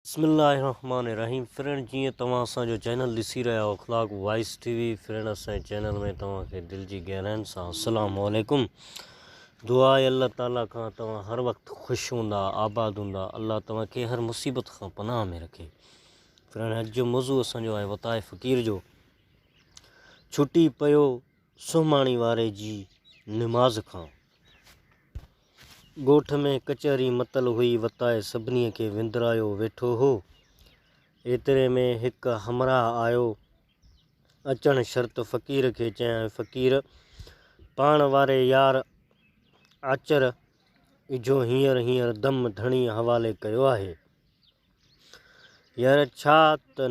बिस्मिल्लाहिर्रहमानिर्रहीम। फ्रेंड, जी तव्हां असांजो चैनल ॾिसी रहिया हो अख़लाक वॉइस टीवी। फ्रेंड, असांजे चैनल में तव्हांखे दिल जी गहराइनि सां अस्सलामु अलैकुम। दुआ आहे अल्लाह ताला खां तव्हां हर वक़्तु ख़ुशि हूंदा, आबाद हूंदा। अल्लाह तव्हांखे हर मुसीबत खां पनाह में रखे। फ्रेंड, अॼु जो मौज़ू असांजो आहे वताए फ़क़ीर जो। छुटी पियो सुमाणी वारे जी निमाज़ खां। ॻोठ में कचहरी मतल हुई, वताए सभिनी खे विंदरायो वेठो हो। एतिरे में हिकु हमराह आयो, अचणु शर्त फ़क़ीर खे चयाईं, फ़क़ीर पाण वारे यार आचर इजो हींअर दम धणी हवाले कयो आहे। यार छा त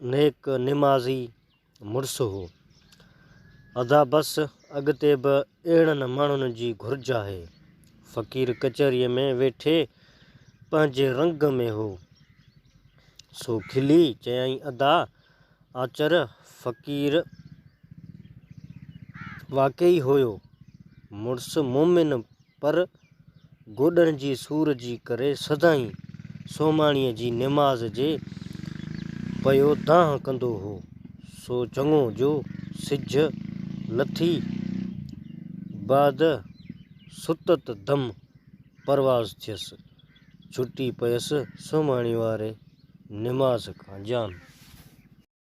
नेक निमाज़ी मुड़ुसु हो। अदा बस अॻिते बि अहिड़नि माण्हुनि जी घुरिज आहे। फ़क़ीर कचहरीअ में वेठे पंहिंजे रंग में हो, सो खिली चयाईं, अदा आचर फ़क़ीर वाक़ई हुयो मुड़ुसु मोमिन, पर गोॾनि जी सूर जी करे सदाईं सोमाणीअ जी निमाज़ जे पियो दांह कंदो हो। सो चङो जो सिज लथी बाद सुतत दम परवाज़ थियसि, छुटी पयसि सुमाणी वारे निमाज़ खां जान।